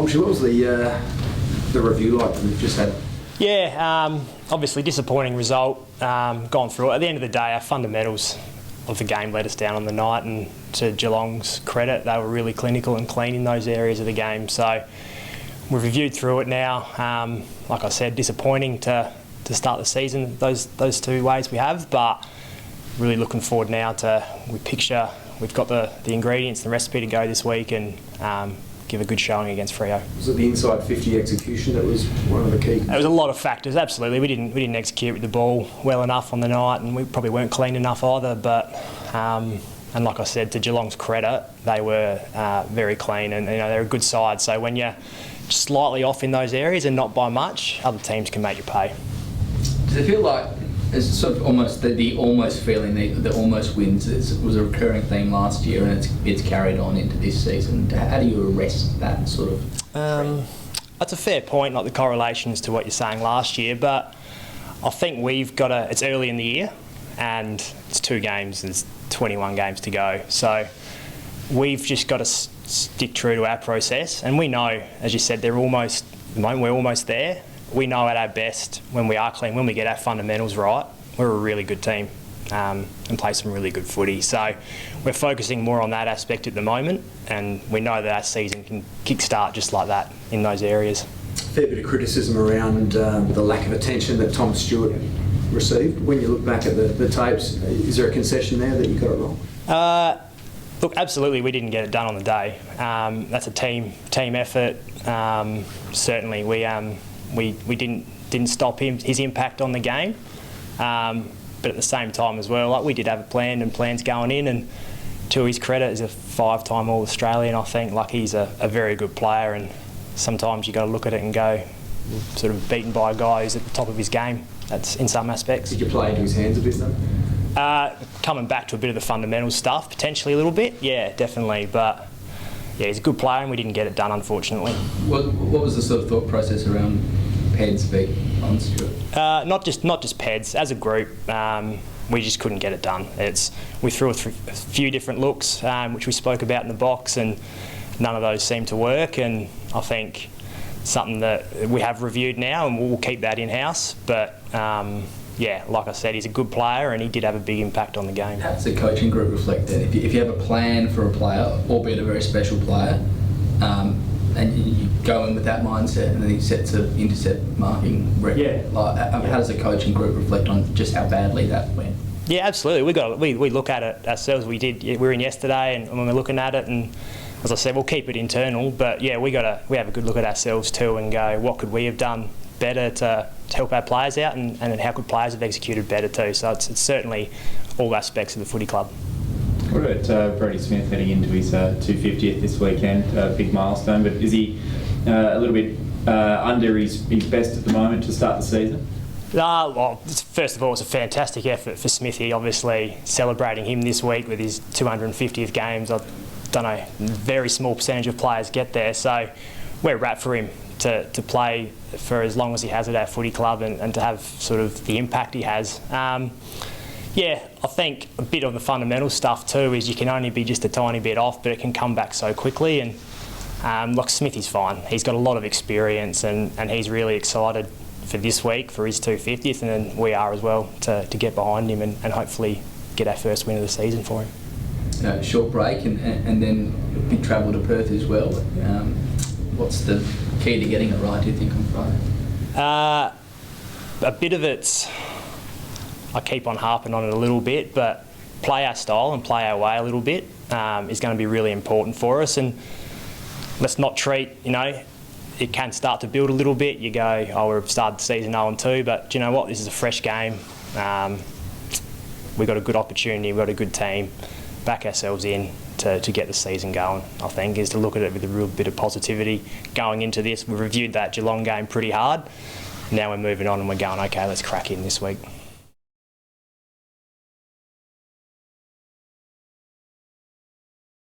Hombsch, what was the review like that we've just had? Yeah, obviously disappointing result. Gone through it. At the end of the day, our fundamentals of the game let us down on the night, and to Geelong's credit, they were really clinical and clean in those areas of the game. So we've reviewed through it now. Like I said, disappointing to start the season those two ways we have, but really looking forward now to we've got the ingredients, the recipe to go this week and give a good showing against Freo. Was it the inside 50 execution that was one of the key? There was a lot of factors, absolutely. We didn't execute with the ball well enough on the night, and we probably weren't clean enough either. But and like I said, to Geelong's credit, they were very clean, and they're a good side. So when you're slightly off in those areas and not by much, other teams can make you pay. Does it feel like it's sort of almost the almost feeling, the almost wins was a recurring theme last year, and it's carried on into this season? How do you arrest that sort of trend? That's a fair point, not the correlations to what you're saying last year, but I think we've got it's early in the year and it's 2 games, there's 21 games to go. So we've just got to stick true to our process, and we know, as you said, we're almost there. We know at our best when we are clean, when we get our fundamentals right, we're a really good team and play some really good footy. So we're focusing more on that aspect at the moment, and we know that our season can kick-start just like that in those areas. Fair bit of criticism around the lack of attention that Tom Stewart received. When you look back at the tapes, is there a concession there that you got it wrong? Look, absolutely, we didn't get it done on the day. That's a team effort. Certainly, we didn't stop his impact on the game, but at the same time as well, like, we did have a plan and plans going in, and to his credit, he's a 5-time All-Australian. I think like he's a very good player, and sometimes you got to look at it and go, sort of beaten by a guy who's at the top of his game. That's in some aspects. Did you play into his hands a bit though? Coming back to a bit of the fundamental stuff, potentially a little bit, yeah, definitely, but yeah, he's a good player and we didn't get it done, unfortunately. What was the sort of thought process around Peds being on Stewart? Not just Peds. As a group, we just couldn't get it done. We threw a few different looks, which we spoke about in the box, and none of those seemed to work. And I think something that we have reviewed now, and we'll keep that in-house. But yeah, like I said, he's a good player and he did have a big impact on the game. How does the coaching group reflect that? If you have a plan for a player, albeit a very special player, and you go in with that mindset and then he sets an intercept marking record, how does the coaching group reflect on just how badly that went? Yeah, absolutely. We look at it ourselves. We were in yesterday, and when we're looking at it, and as I said, we'll keep it internal. But yeah, we have a good look at ourselves too, and go, what could we have done better to help our players out, and then how could players have executed better too. So it's certainly all aspects of the footy club. What about Brodie Smith heading into his 250th this weekend? Big milestone, but is he a little bit under his best at the moment to start the season? Well, first of all, it's a fantastic effort for Smithy, obviously celebrating him this week with his 250th games. I don't know, very small percentage of players get there, so we're wrapped for him to play for as long as he has at our footy club, and to have sort of the impact he has. Yeah, I think a bit of the fundamental stuff too is you can only be just a tiny bit off, but it can come back so quickly. And look, Smithy's fine. He's got a lot of experience, and he's really excited for this week, for his 250th, and then we are as well to get behind him and hopefully get our first win of the season for him. Short break and then big travel to Perth as well. What's the key to getting it right, do you think, on Friday? A bit of it's, I keep on harping on it a little bit, but play our style and play our way a little bit is going to be really important for us. And let's not treat, it can start to build a little bit. You go, we've started the season 0-2, but do you know what? This is a fresh game. We've got a good opportunity, we've got a good team. Back ourselves in to get the season going, I think, is to look at it with a real bit of positivity going into this. We reviewed that Geelong game pretty hard. Now we're moving on and we're going, okay, let's crack in this week.